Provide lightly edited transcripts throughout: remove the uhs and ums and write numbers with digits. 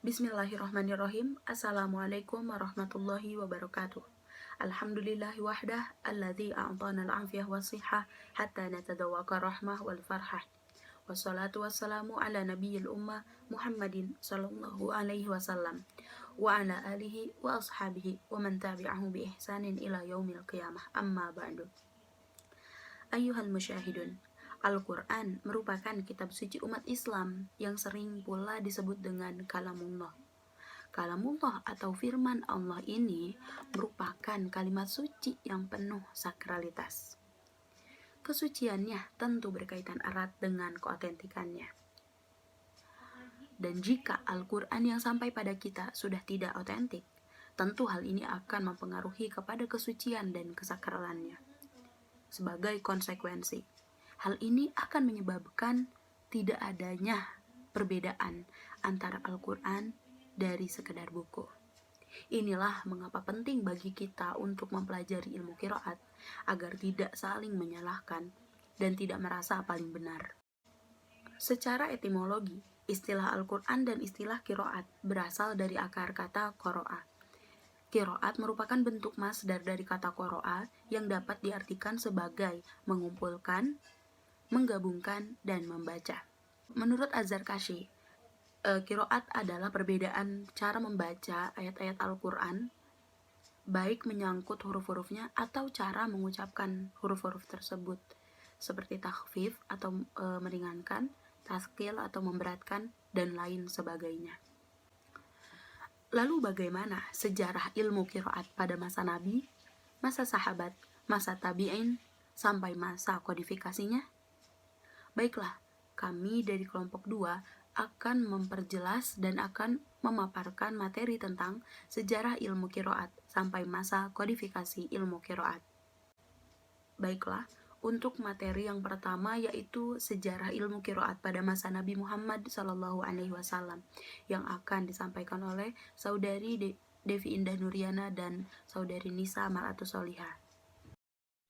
Bismillahirrahmanirrahim. Assalamualaikum warahmatullahi wabarakatuh. Alhamdulillahi wahdah alladzi a'tana al-'afiyah was-sihhah hatta natadawwaka rahmah wal farhah. Wassalatu wassalamu ala nabiyil ummah Muhammadin sallallahu alaihi wasallam wa ala alihi wa ashabihi wa man tabi'ahu bi ihsanin ila yaumil qiyamah. Amma ba'du. Ayyuhal musyahidun, Al-Quran merupakan kitab suci umat Islam yang sering pula disebut dengan Kalamullah. Kalamullah atau firman Allah ini merupakan kalimat suci yang penuh sakralitas. Kesuciannya tentu berkaitan erat dengan keotentikannya. Dan jika Al-Quran yang sampai pada kita sudah tidak otentik, tentu hal ini akan mempengaruhi kepada kesucian dan kesakralannya. Sebagai konsekuensi, hal ini akan menyebabkan tidak adanya perbedaan antara Al-Quran dari sekedar buku. Inilah mengapa penting bagi kita untuk mempelajari ilmu qiraat agar tidak saling menyalahkan dan tidak merasa paling benar. Secara etimologi, istilah Al-Quran dan istilah qiraat berasal dari akar kata qoro'a. Qiraat merupakan bentuk masdar dari kata qoro'a yang dapat diartikan sebagai mengumpulkan, menggabungkan, dan membaca. Menurut Az-Zarkashi, qiraat adalah perbedaan cara membaca ayat-ayat Al-Quran, baik menyangkut huruf-hurufnya atau cara mengucapkan huruf-huruf tersebut, seperti takhfif atau meringankan, taskil atau memberatkan, dan lain sebagainya. Lalu bagaimana sejarah ilmu qiraat pada masa Nabi, masa sahabat, masa tabi'in, sampai masa kodifikasinya? Baiklah, kami dari kelompok 2 akan memperjelas dan akan memaparkan materi tentang sejarah ilmu qiraat sampai masa kodifikasi ilmu qiraat. Baiklah, untuk materi yang pertama yaitu sejarah ilmu qiraat pada masa Nabi Muhammad SAW yang akan disampaikan oleh Saudari Devi Indah Nuriana dan Saudari Nisa Mar'atus Solihah.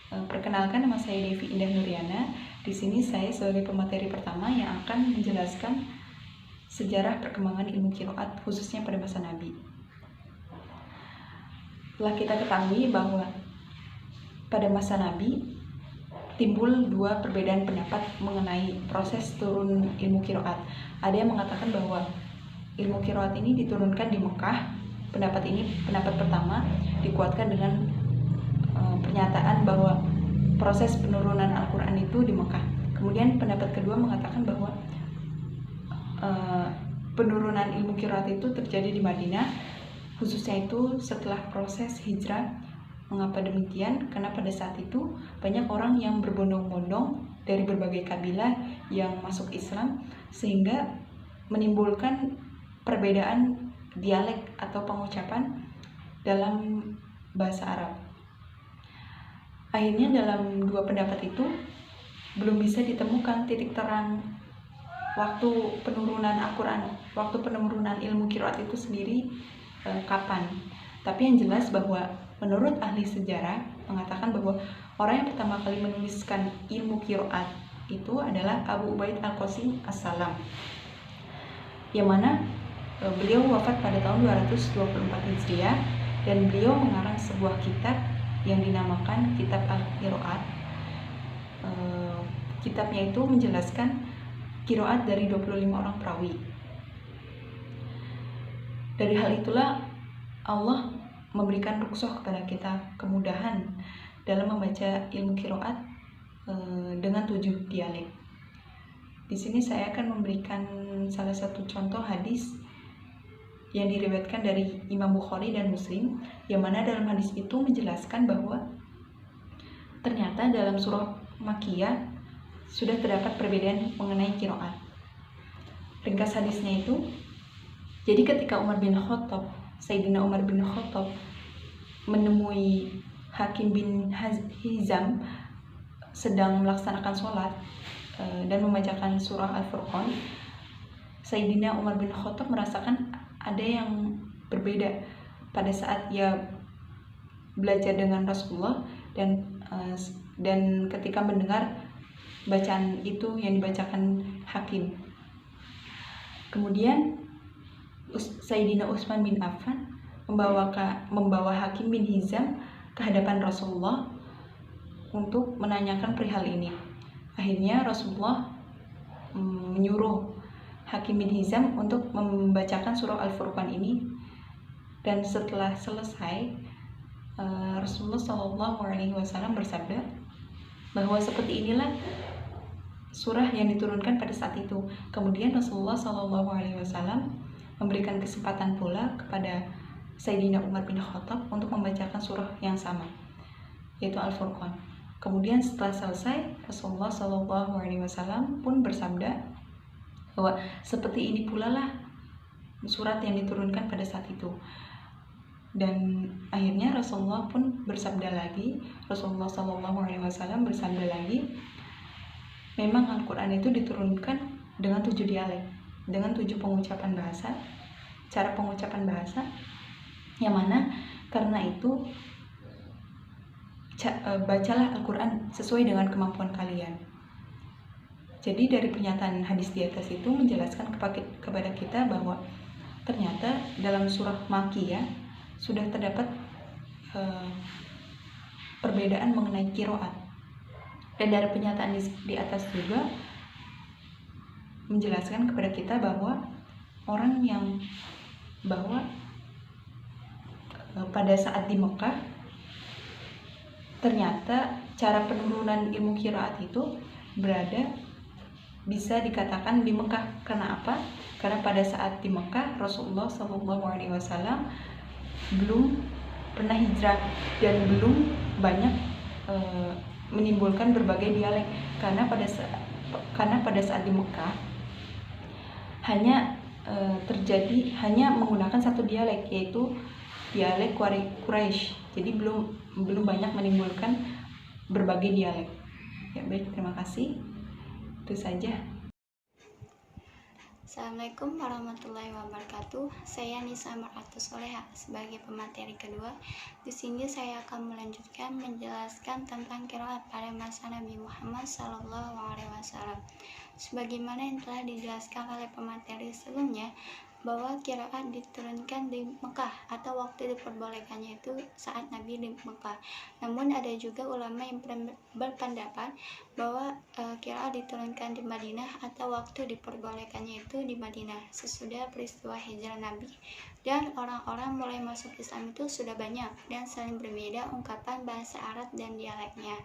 Perkenalkan, nama saya Devi Indah Nuriana. Di sini saya sebagai pemateri pertama yang akan menjelaskan sejarah perkembangan ilmu qiraat khususnya pada masa Nabi. Telah kita ketahui bahwa pada masa Nabi timbul dua perbedaan pendapat mengenai proses turun ilmu qiraat. Ada yang mengatakan bahwa ilmu qiraat ini diturunkan di Mekah. Pendapat pertama dikuatkan dengan pernyataan bahwa proses penurunan Al-Quran itu di Mekah. Kemudian pendapat kedua mengatakan bahwa penurunan ilmu qiraat itu terjadi di Madinah, khususnya itu setelah proses hijrah. Mengapa demikian? Karena pada saat itu banyak orang yang berbondong-bondong dari berbagai kabilah yang masuk Islam, sehingga menimbulkan perbedaan dialek atau pengucapan dalam bahasa Arab. Akhirnya dalam dua pendapat itu belum bisa ditemukan titik terang waktu penurunan Al-Quran, waktu penurunan ilmu qiraat itu sendiri kapan. Tapi yang jelas bahwa menurut ahli sejarah mengatakan bahwa orang yang pertama kali menuliskan ilmu qiraat itu adalah Abu Ubaid Al-Qasim As-Salam, yang mana beliau wafat pada tahun 224 Hijriah, dan beliau mengarang sebuah kitab yang dinamakan Kitab Al-Qiraat. Kitabnya itu menjelaskan qiraat dari 25 orang perawi. Dari hal itulah Allah memberikan rukhsah kepada kita, kemudahan dalam membaca ilmu qiraat dengan 7 dialek. Di sini saya akan memberikan salah satu contoh hadis yang diriwayatkan dari Imam Bukhari dan Muslim, yang mana dalam hadis itu menjelaskan bahwa ternyata dalam surah Makkiyah sudah terdapat perbedaan mengenai qiraat. Ringkas hadisnya itu, jadi ketika Sayyidina Umar bin Khattab menemui Hakim bin Hizam sedang melaksanakan sholat dan membacakan surah Al-Furqan, Sayyidina Umar bin Khattab merasakan ada yang berbeda pada saat ia belajar dengan Rasulullah dan ketika mendengar bacaan itu yang dibacakan Hakim. Kemudian Sayyidina Utsman bin Affan membawa Hakim bin Hizam ke hadapan Rasulullah untuk menanyakan perihal ini. Akhirnya Rasulullah menyuruh Hakim bin Hizam untuk membacakan surah Al-Furqan ini, dan setelah selesai Rasulullah SAW bersabda bahwa seperti inilah surah yang diturunkan pada saat itu. Kemudian Rasulullah SAW memberikan kesempatan pula kepada Sayyidina Umar bin Khattab untuk membacakan surah yang sama, yaitu Al-Furqan. Kemudian setelah selesai, Rasulullah SAW pun bersabda bahwa seperti ini pula lah surat yang diturunkan pada saat itu. Dan akhirnya Rasulullah pun bersabda lagi, Rasulullah SAW bersabda lagi, memang Al-Quran itu diturunkan dengan 7 dialek, dengan 7 pengucapan bahasa, cara pengucapan bahasa, yang mana karena itu bacalah Al-Quran sesuai dengan kemampuan kalian. Jadi dari pernyataan hadis di atas itu menjelaskan kepada kita bahwa ternyata dalam surah Makkiyah sudah terdapat perbedaan mengenai qiraat. Dan dari pernyataan di atas juga menjelaskan kepada kita bahwa pada saat di Mekah ternyata cara penurunan ilmu qiraat itu bisa dikatakan di Mekah. Karena apa? Karena pada saat di Mekah Rasulullah SAW belum pernah hijrah dan belum banyak menimbulkan berbagai dialek, karena pada saat di Mekah hanya menggunakan satu dialek, yaitu dialek Quraisy. Jadi belum banyak menimbulkan berbagai dialek. Ya baik, terima kasih. Itu saja. Assalamualaikum warahmatullahi wabarakatuh. Saya Nisa Mar'atus Soleha sebagai pemateri kedua. Di sini saya akan melanjutkan menjelaskan tentang qiraat pada masa Nabi Muhammad SAW. Sebagaimana yang telah dijelaskan oleh pemateri sebelumnya, bahwa qiraat diturunkan di Mekah atau waktu diperbolehkannya itu saat Nabi di Mekah. Namun ada juga ulama yang berpendapat bahwa qiraat diturunkan di Madinah atau waktu diperbolehkannya itu di Madinah sesudah peristiwa hijrah Nabi, dan orang-orang mulai masuk Islam itu sudah banyak dan saling berbeda ungkapan bahasa Arab dan dialeknya.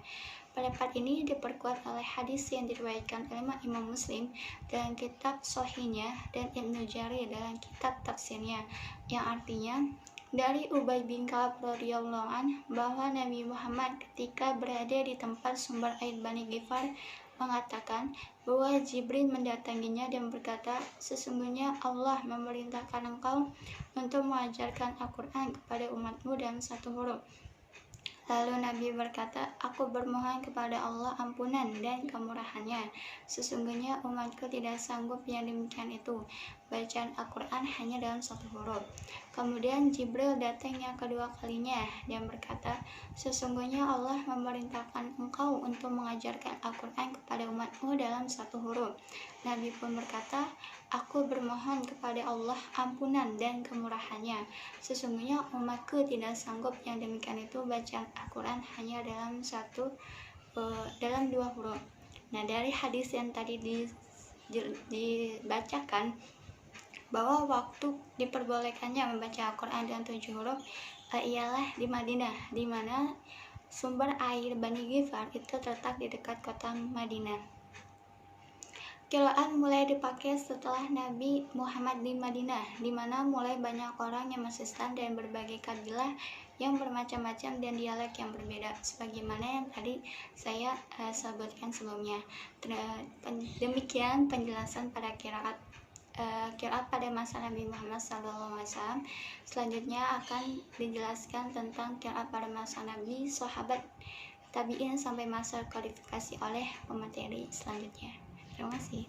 Pendapat ini diperkuat oleh hadis yang diriwayatkan oleh Imam Muslim dalam kitab Sahihnya dan Ibnu Jarir dalam kitab tafsirnya, yang artinya dari Ubay bin Ka'ab radhiyallahu anhu bahwa Nabi Muhammad ketika berada di tempat sumber air Bani Ghifar mengatakan bahwa Jibril mendatanginya dan berkata, sesungguhnya Allah memerintahkan engkau untuk mengajarkan Al-Quran kepada umatmu dalam satu huruf. Lalu Nabi berkata, aku bermohon kepada Allah ampunan dan kemurahannya. Sesungguhnya umatku tidak sanggup yang demikian itu. Bacaan Al-Quran hanya dalam satu huruf. Kemudian Jibril datang yang kedua kalinya dan berkata, sesungguhnya Allah memerintahkan engkau untuk mengajarkan Al-Quran kepada umatmu dalam satu huruf. Nabi pun berkata, aku bermohon kepada Allah ampunan dan kemurahannya. Sesungguhnya umatku tidak sanggup yang demikian itu, bacaan Al-Quran hanya dalam dua huruf. Nah, dari hadis yang tadi dibacakan bahwa waktu diperbolehkannya membaca Al-Quran dengan 7 huruf ialah di Madinah, di mana sumber air Bani Ghifar itu terletak di dekat kota Madinah. Qiraat mulai dipakai setelah Nabi Muhammad di Madinah, di mana mulai banyak orang yang masuk Islam dan berbagai kabilah yang bermacam-macam dan dialek yang berbeda, sebagaimana yang tadi saya sebutkan sebelumnya. Demikian penjelasan pada qiraat pada masa Nabi Muhammad SAW. Selanjutnya akan dijelaskan tentang qiraat pada masa Nabi, sahabat, tabi'in sampai masa kualifikasi oleh pemateri selanjutnya. Terima kasih.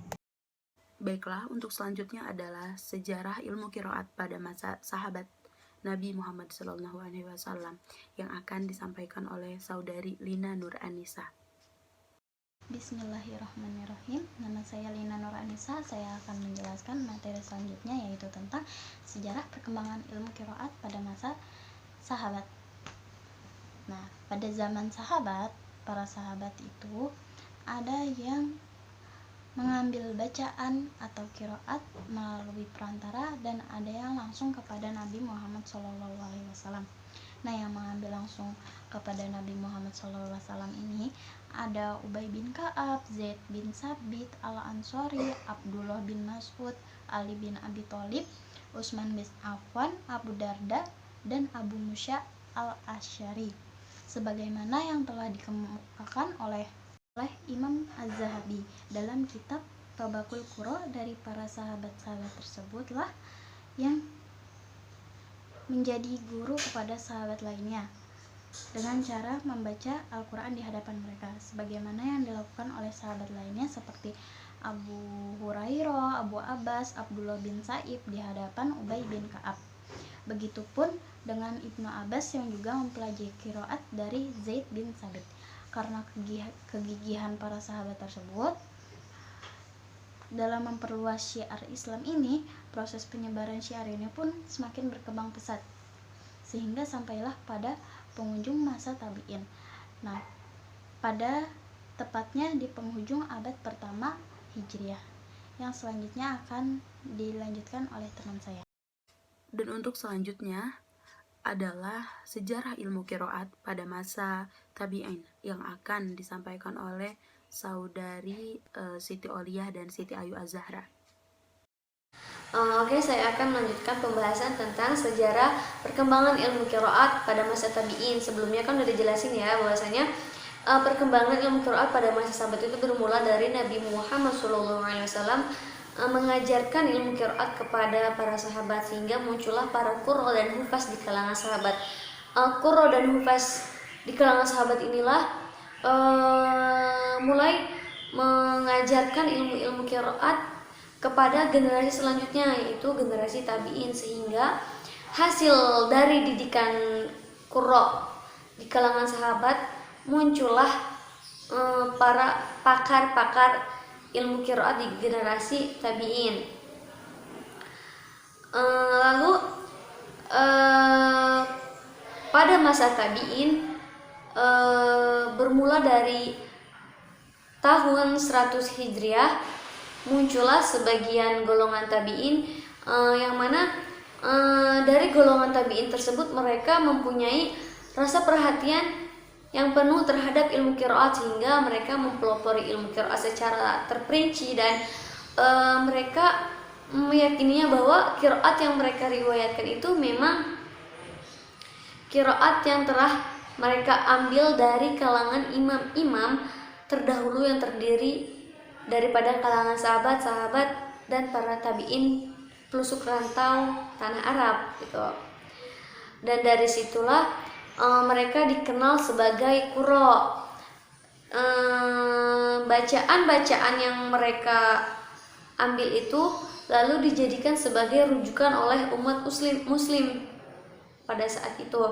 Baiklah, untuk selanjutnya adalah sejarah ilmu qiraat pada masa sahabat Nabi Muhammad SAW yang akan disampaikan oleh saudari Lina Nur Anissa. Bismillahirrahmanirrahim. Nama saya Lina Nur Anissa. Saya akan menjelaskan materi selanjutnya, yaitu tentang sejarah perkembangan ilmu qiraat pada masa sahabat. Nah, pada zaman sahabat, para sahabat itu ada yang mengambil bacaan atau qiraat melalui perantara dan ada yang langsung kepada Nabi Muhammad SAW. Nah, yang mengambil langsung kepada Nabi Muhammad SAW ini ada Ubay bin Ka'ab, Zaid bin Sabit, Al-Ansori, Abdullah bin Mas'ud, Ali bin Abi Thalib, Utsman bin Affan, Abu Darda, dan Abu Musa al-Asy'ari, sebagaimana yang telah dikemukakan oleh Imam Az-Zahabi dalam kitab Tabaqul Qurra. Dari para sahabat-sahabat tersebutlah yang menjadi guru kepada sahabat lainnya dengan cara membaca Al-Quran di hadapan mereka, sebagaimana yang dilakukan oleh sahabat lainnya seperti Abu Hurairah, Abu Abbas, Abdullah bin Sa'ib di hadapan Ubay bin Ka'ab. Begitupun dengan Ibnu Abbas yang juga mempelajari qiraat dari Zaid bin Sabit. Karena kegigihan para sahabat tersebut dalam memperluas syiar Islam ini, proses penyebaran syiar ini pun semakin berkembang pesat sehingga sampailah pada penghujung masa tabi'in. Nah, pada tepatnya di penghujung abad pertama Hijriah, yang selanjutnya akan dilanjutkan oleh teman saya. Dan untuk selanjutnya adalah sejarah ilmu qiraat pada masa tabi'in yang akan disampaikan oleh saudari Siti Oliyah dan Siti Ayu Az-Zahra. Oke, saya akan melanjutkan pembahasan tentang sejarah perkembangan ilmu qiraat pada masa tabi'in. Sebelumnya kan udah dijelasin ya bahwasanya perkembangan ilmu qiraat pada masa sahabat itu bermula dari Nabi Muhammad SAW mengajarkan ilmu qiraat kepada para sahabat sehingga muncullah para qurra dan hufaz di kalangan sahabat. Qurra dan hufaz di kalangan sahabat inilah mulai mengajarkan ilmu-ilmu qiraat kepada generasi selanjutnya, yaitu generasi tabi'in, sehingga hasil dari didikan qurra di kalangan sahabat muncullah para pakar-pakar ilmu qiraat di generasi tabi'in. Lalu pada masa tabi'in bermula dari tahun 100 Hijriah muncullah sebagian golongan tabi'in yang mana dari golongan tabi'in tersebut mereka mempunyai rasa perhatian yang penuh terhadap ilmu qiraat sehingga mereka mempelopori ilmu qiraat secara terperinci dan mereka meyakininya bahwa qiraat yang mereka riwayatkan itu memang qiraat yang telah mereka ambil dari kalangan imam-imam terdahulu yang terdiri daripada kalangan sahabat-sahabat dan para tabi'in pelusuk rantau tanah Arab gitu. Dan dari situlah mereka dikenal sebagai qurra. Bacaan-bacaan yang mereka ambil itu lalu dijadikan sebagai rujukan oleh umat muslim pada saat itu.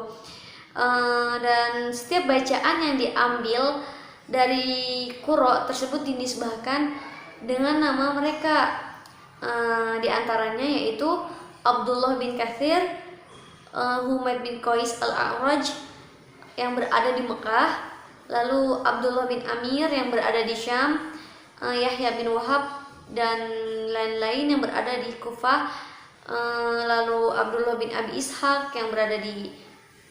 Dan setiap bacaan yang diambil dari qurra tersebut dinisbahkan dengan nama mereka, di antaranya yaitu Abdullah bin Katsir, Humaid bin Qais al-A'raj yang berada di Mekah, lalu Abdullah bin Amir yang berada di Syam, Yahya bin Wahab dan lain-lain yang berada di Kufah, lalu Abdullah bin Abi Ishaq yang berada di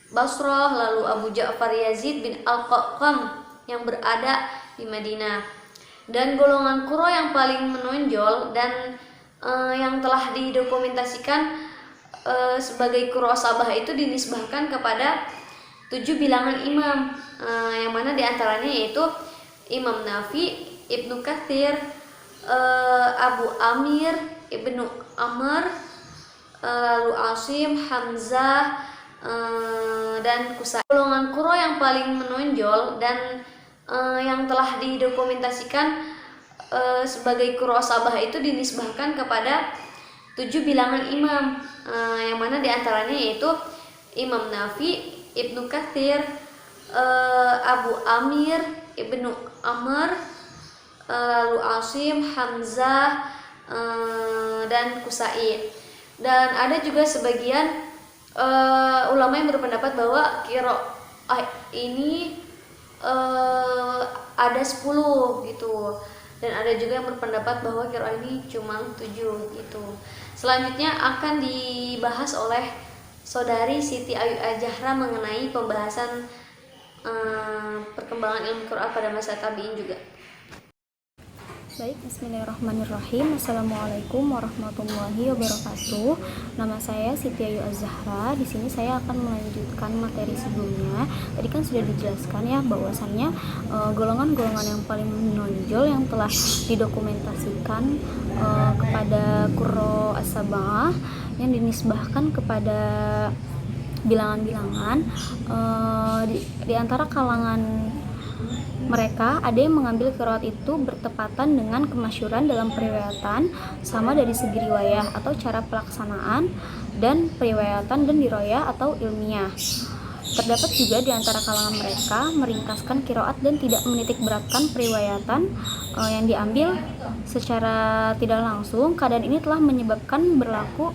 Basrah, lalu Abu Ja'far Yazid bin Al-Qaqam yang berada di Madinah. Dan golongan qurra yang paling menonjol dan yang telah didokumentasikan sebagai qurra sabah itu dinisbahkan kepada 7 bilangan imam, yang mana diantaranya yaitu Imam Nafi, Ibnu Katsir, Abu Amir, Ibnu Amr, lalu Asim, Hamzah, dan Kusai. Golongan qurra yang paling menonjol dan yang telah didokumentasikan sebagai qurra sabah itu dinisbahkan kepada 7 bilangan imam, yang mana diantaranya yaitu Imam Nafi, Ibnu Katsir, Abu Amir, Ibnu Amr, lalu Asim, Hamzah, dan Kusai. Dan ada juga sebagian ulama yang berpendapat bahwa qiraah ini ada 10 gitu. Dan ada juga yang berpendapat bahwa qiraah ini cuma 7 gitu. Selanjutnya akan dibahas oleh Saudari Siti Ayu Azhara mengenai pembahasan perkembangan ilmu qiraah pada masa tabi'in juga. Baik, bismillahirrahmanirrahim. Assalamualaikum warahmatullahi wabarakatuh. Nama saya Siti Ayu Azhara. Di sini saya akan melanjutkan materi sebelumnya. Tadi kan sudah dijelaskan ya bahwasannya golongan-golongan yang paling menonjol yang telah didokumentasikan kepada Qurra as-Sab'ah yang dinisbahkan kepada bilangan-bilangan di antara kalangan mereka ada yang mengambil qiraat itu bertepatan dengan kemasyhuran dalam periwayatan sama dari segi riwayah atau cara pelaksanaan dan periwayatan dan diroyah atau ilmiah. Terdapat juga di antara kalangan mereka meringkaskan qiraat dan tidak menitik beratkan periwayatan yang diambil secara tidak langsung. Keadaan ini telah menyebabkan berlaku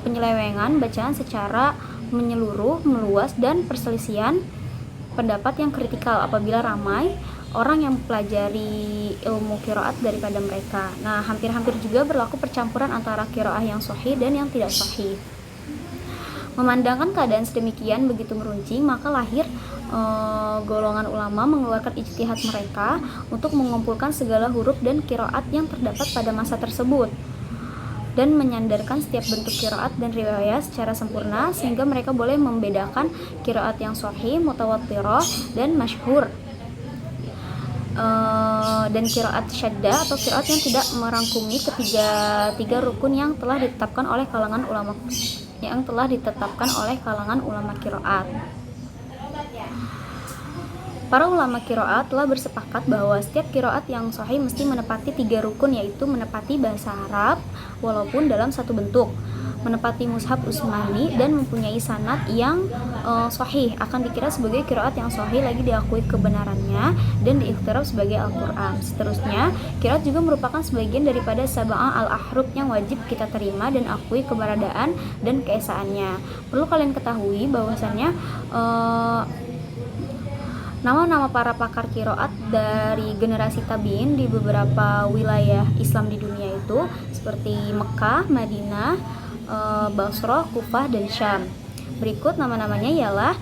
penyelewengan bacaan secara menyeluruh, meluas, dan perselisihan pendapat yang kritikal apabila ramai orang yang mempelajari ilmu qiraat daripada mereka. Nah, hampir-hampir juga berlaku percampuran antara qiraah yang sahih dan yang tidak sahih. Memandangkan keadaan sedemikian begitu meruncing, maka lahir golongan ulama mengeluarkan ijtihad mereka untuk mengumpulkan segala huruf dan qiraat yang terdapat pada masa tersebut dan menyandarkan setiap bentuk qiraat dan riwayat secara sempurna sehingga mereka boleh membedakan qiraat yang sahih, mutawattirah, dan masyhur dan qiraat syadda atau qiraat yang tidak merangkumi tiga rukun yang telah ditetapkan oleh kalangan ulama qiraat. Para ulama qiraat telah bersepakat bahwa setiap qiraat yang sahih mesti menepati 3 rukun, yaitu menepati bahasa Arab walaupun dalam satu bentuk, menepati mushaf Utsmani, dan mempunyai sanad yang sahih akan dikira sebagai qiraat yang sahih lagi diakui kebenarannya dan diiktiraf sebagai Al-Qur'an. Seterusnya, qiraat juga merupakan sebagian daripada sab'ah al-ahruf yang wajib kita terima dan akui keberadaan dan keesaannya. Perlu kalian ketahui bahwasannya nama-nama para pakar qiraat dari generasi tabi'in di beberapa wilayah Islam di dunia itu seperti Mekah, Madinah, Basrah, Kufah, dan Syam. Berikut nama-namanya ialah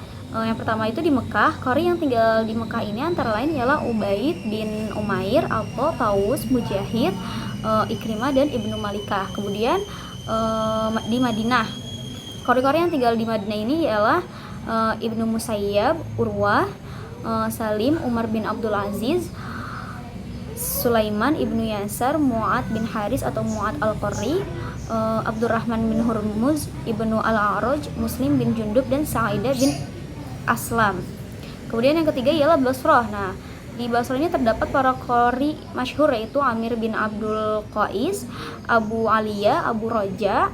yang pertama itu di Mekah. Qari yang tinggal di Mekah ini antara lain ialah Ubaid bin Umair, Atha, Tawus, Mujahid, Ikrimah, dan Ibnu Malikah. Kemudian di Madinah, qari-qari yang tinggal di Madinah ini ialah Ibnu Musayyab, Urwah, Salim, Umar bin Abdul Aziz, Sulaiman ibnu Yasar, Mu'ad bin Haris atau Mu'ad al-Qurri, Abdurrahman bin Hurmuz, Ibnu al-A'raj, Muslim bin Jundub, dan Sa'idah bin Aslam. Kemudian yang ketiga ialah Basrah. Nah, di Basrah ini terdapat para qari masyhur yaitu Amir bin Abdul Qais, Abu Aliyah, Abu Roja,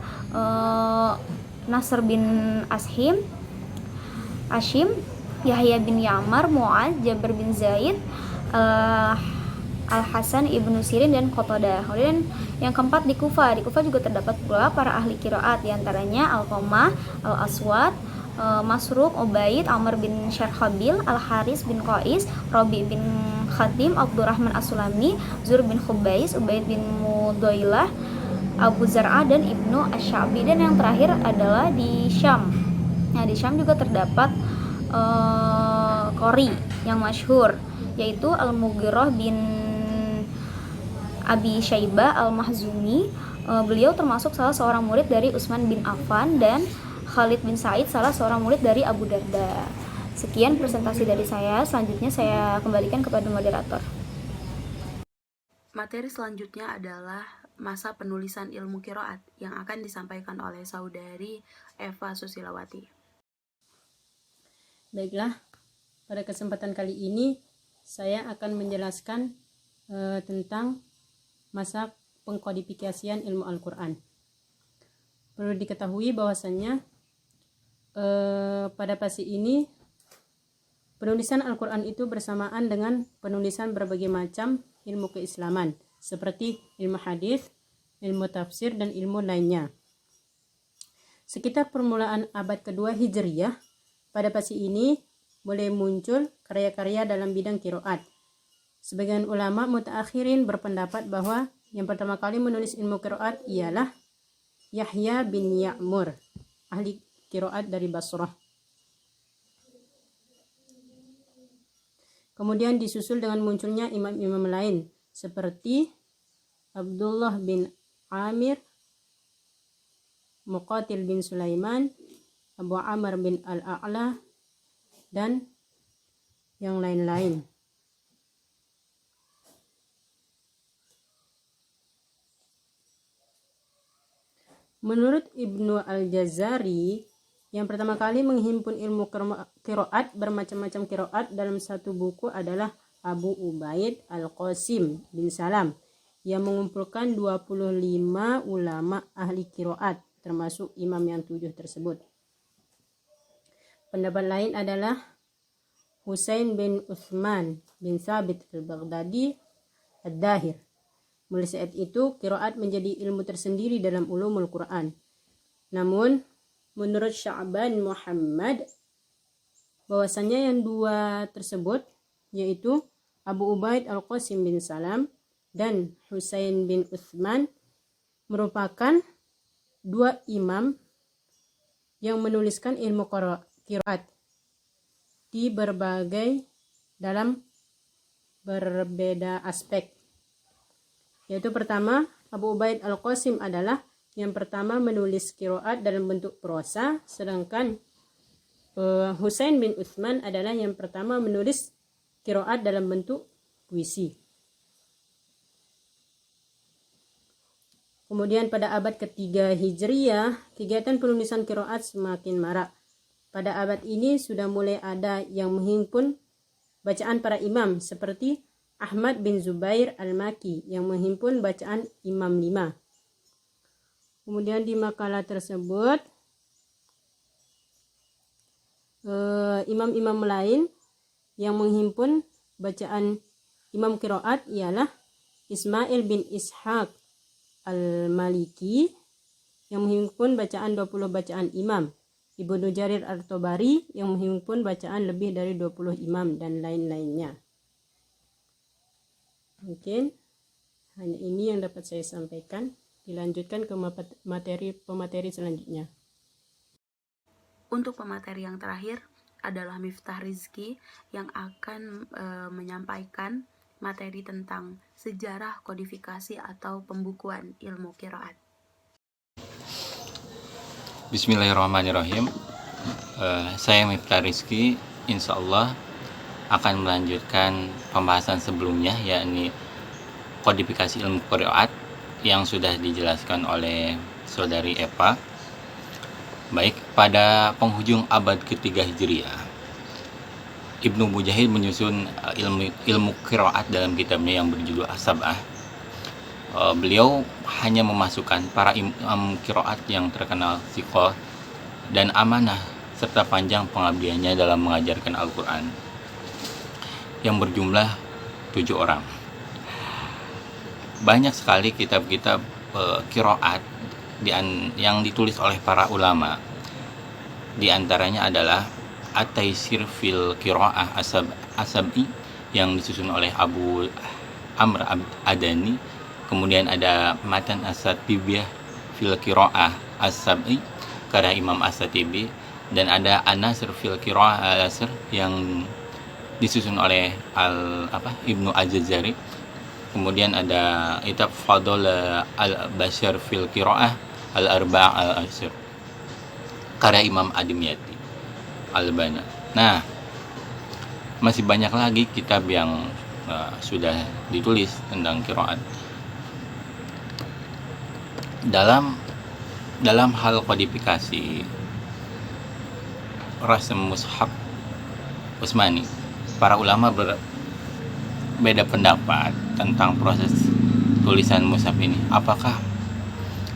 Nasr bin Ashim, Yahya bin Ya'mar, Mu'ad, Jabir bin Zaid, Al-Hasan ibnu Sirin, dan Qatadah. Kemudian yang keempat di Kufah. Di Kufah juga terdapat pula para ahli qiraat, diantaranya Al-Qamah, Al-Aswad, Masruq, Ubaid, Amr bin Syarhabil, Al-Haris bin Qais, Rabi bin Khatim, Abdurrahman As-Sulami, Zur bin Khubais, Ubaid bin Mudailah, Abu Zar'ah, dan Ibnu Asy-Sya'bi. Dan yang terakhir adalah di Syam. Nah, di Syam juga terdapat qari yang masyhur yaitu Al-Mughirah bin Abi Syaibah Al-Mahzumi. Beliau termasuk salah seorang murid dari Utsman bin Affan, dan Khalid bin Sa'id salah seorang murid dari Abu Darda. Sekian presentasi dari saya. Selanjutnya saya kembalikan kepada moderator. Materi selanjutnya adalah masa penulisan ilmu qiraat yang akan disampaikan oleh Saudari Eva Susilawati. Baiklah, pada kesempatan kali ini saya akan menjelaskan tentang masa pengkodifikasian ilmu Al-Quran. Perlu diketahui bahwasannya pada fase ini penulisan Al-Quran itu bersamaan dengan penulisan berbagai macam ilmu keislaman seperti ilmu hadis, ilmu tafsir, dan ilmu lainnya. Sekitar permulaan abad kedua Hijriyah, pada fase ini mulai muncul karya-karya dalam bidang qiraat. Sebagian ulama mutaakhirin berpendapat bahwa yang pertama kali menulis ilmu qiraat ialah Yahya bin Ya'mur, ahli qiraat dari Basrah. Kemudian disusul dengan munculnya imam-imam lain seperti Abdullah bin Amir, Muqatil bin Sulaiman, Abu Amr bin Al-A'la, dan yang lain-lain. Menurut Ibnu Al-Jazari, yang pertama kali menghimpun ilmu qiraat, bermacam-macam qiraat dalam satu buku adalah Abu Ubaid Al-Qasim bin Salam, yang mengumpulkan 25 ulama ahli qiraat, termasuk imam yang 7 tersebut. Pendapat lain adalah Husain bin Utsman bin Thabit al-Baghdadi ad-Dahir. Mulai saat itu, qiraat menjadi ilmu tersendiri dalam ulumul Quran. Namun, menurut Sya'ban Muhammad, bahwasannya yang dua tersebut, yaitu Abu Ubaid Al-Qasim bin Salam dan Husain bin Utsman, merupakan dua imam yang menuliskan ilmu qiraat di dalam berbeda aspek. Yaitu pertama, Abu Ubaid Al-Qasim adalah yang pertama menulis qiraat dalam bentuk prosa, sedangkan Husain bin Utsman adalah yang pertama menulis qiraat dalam bentuk puisi. Kemudian pada abad ketiga Hijriyah, kegiatan penulisan qiraat semakin marak. Pada abad ini sudah mulai ada yang menghimpun bacaan para imam seperti Ahmad bin Zubair Al-Maki yang menghimpun bacaan Imam 5. Kemudian di makalah tersebut, imam-imam lain yang menghimpun bacaan imam qiraat ialah Ismail bin Ishaq Al-Maliki yang menghimpun bacaan 20 bacaan imam, Ibnu Jarir At-Tabari yang menghimpun bacaan lebih dari 20 imam, dan lain-lainnya. Mungkin hanya ini yang dapat saya sampaikan. Dilanjutkan ke pemateri selanjutnya. Untuk pemateri yang terakhir adalah Miftah Rizki yang akan menyampaikan materi tentang sejarah kodifikasi atau pembukuan ilmu qiraat. Bismillahirrahmanirrahim. Saya Miftah Rizki, insya Allah akan melanjutkan pembahasan sebelumnya, yakni kodifikasi ilmu qiraat yang sudah dijelaskan oleh saudari Eva. Baik, pada penghujung abad ketiga Hijriyah, Ibnu Mujahid menyusun ilmu qiraat dalam kitabnya yang berjudul As-Sab'ah. Beliau hanya memasukkan para imam qiraat yang terkenal thiqah dan amanah serta panjang pengabdiannya dalam mengajarkan Al-Quran, yang berjumlah 7 orang. Banyak sekali kitab-kitab qiraat yang ditulis oleh para ulama. Di antaranya adalah At-Taisir fil Qiraah As-Sab'i yang disusun oleh Abu Amr Adani. Kemudian ada Matan As-Satibiyah fil Qiraah As-Sab'i karya Imam As-Satibi, dan ada An-Nasr fil Qiraah Al-Asr yang disusun oleh Ibnu Al-Jazari. Kemudian ada kitab Fadl Al-Bashar fil Qiraah Al-Arba' Al-Asr karya Imam Adimyati Al-Bana. Nah, masih banyak lagi kitab yang sudah ditulis tentang qiraat. Dalam hal kodifikasi rasm mushaf Utsmani, para ulama berbeda pendapat tentang proses tulisan mushaf ini, apakah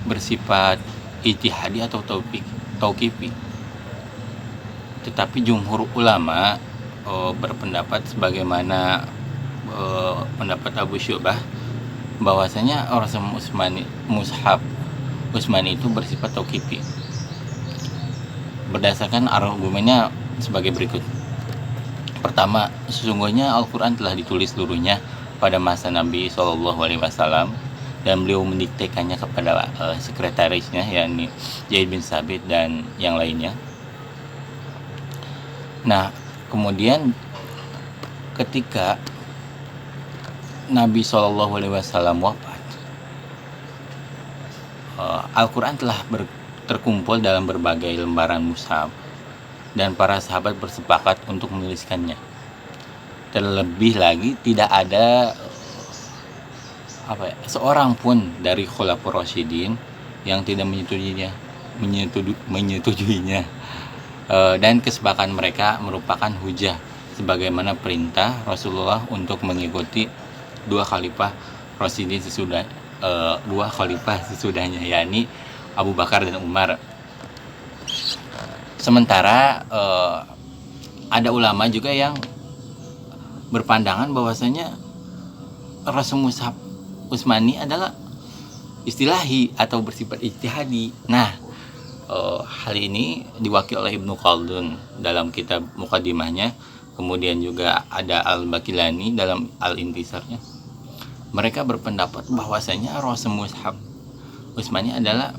bersifat ijtihadi atau tauqifi. Tetapi jumhur ulama berpendapat sebagaimana pendapat Abu Syubah, bahwasanya rasm mushaf Utsmani itu bersifat tauqifi. berdasarkan argumennya sebagai berikut. Pertama, sesungguhnya Al-Quran telah ditulis seluruhnya pada masa Nabi SAW, dan beliau mendiktekannya kepada sekretarisnya, yakni Zaid bin Sabit dan yang lainnya. Nah, kemudian ketika Nabi SAW wafat, Al-Quran telah terkumpul dalam berbagai lembaran mushaf, dan para sahabat bersepakat untuk menuliskannya. Terlebih lagi tidak ada seorang pun dari Khulafaur Rasyidin yang tidak menyetujuinya. Dan kesepakatan mereka merupakan hujah sebagaimana perintah Rasulullah untuk mengikuti dua khalifah sesudahnya, yakni Abu Bakar dan Umar. Sementara ada ulama juga yang berpandangan bahwasanya Rasul Mushaf Utsmani adalah istilahi atau bersifat ijtihadi. Nah, hal ini diwakili oleh Ibnu Khaldun dalam kitab Muqaddimahnya, kemudian juga ada Al-Baqillani dalam Al-Intisarnya. Mereka berpendapat bahwasanya Rasul Mushaf Utsmani adalah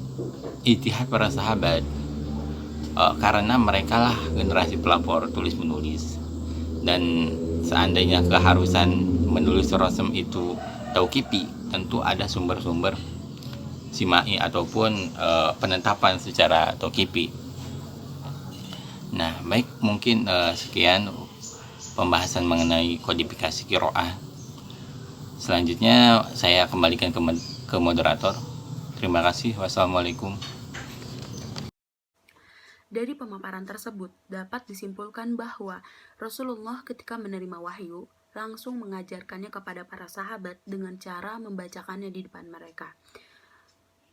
ijtihad para sahabat, karena mereka lah generasi pelapor tulis menulis, dan seandainya keharusan menulis Rasul itu tauqifi, tentu ada sumber-sumber simai ataupun penetapan secara tauqifi. Nah, baik, mungkin sekian pembahasan mengenai kodifikasi qiraah. Selanjutnya saya kembalikan ke moderator. Terima kasih. Wassalamualaikum. Dari pemaparan tersebut dapat disimpulkan bahwa Rasulullah ketika menerima wahyu langsung mengajarkannya kepada para sahabat dengan cara membacakannya di depan mereka.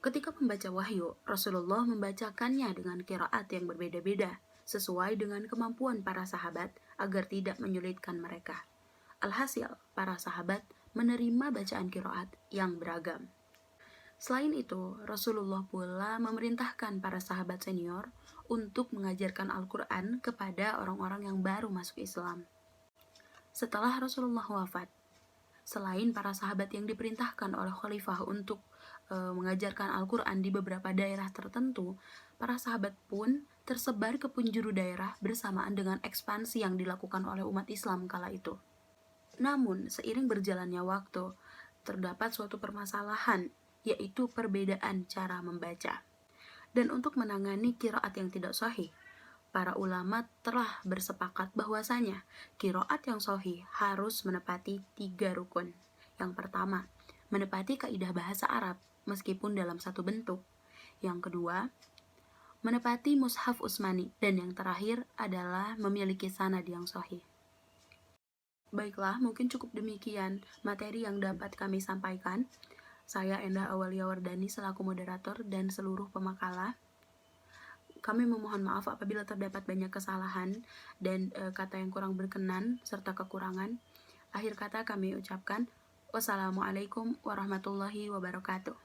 Ketika membaca wahyu, Rasulullah membacakannya dengan qiraat yang berbeda-beda sesuai dengan kemampuan para sahabat agar tidak menyulitkan mereka. Alhasil, para sahabat menerima bacaan qiraat yang beragam. Selain itu, Rasulullah pula memerintahkan para sahabat senior untuk mengajarkan Al-Quran kepada orang-orang yang baru masuk Islam. Setelah Rasulullah wafat, selain para sahabat yang diperintahkan oleh khalifah untuk mengajarkan Al-Quran di beberapa daerah tertentu, para sahabat pun tersebar ke penjuru daerah bersamaan dengan ekspansi yang dilakukan oleh umat Islam kala itu. Namun, seiring berjalannya waktu, terdapat suatu permasalahan, yaitu perbedaan cara membaca. Dan untuk menangani qiraat yang tidak sahih, para ulama telah bersepakat bahwasanya qiraat yang sahih harus menepati 3 rukun. Yang pertama, menepati kaidah bahasa Arab meskipun dalam satu bentuk. Yang kedua, menepati mushaf Utsmani, dan yang terakhir adalah memiliki sanad yang sahih. Baiklah, mungkin cukup demikian materi yang dapat kami sampaikan. Saya Endah Awalia Wardani selaku moderator dan seluruh pemakalah. Kami memohon maaf apabila terdapat banyak kesalahan dan kata yang kurang berkenan serta kekurangan. Akhir kata kami ucapkan wassalamualaikum warahmatullahi wabarakatuh.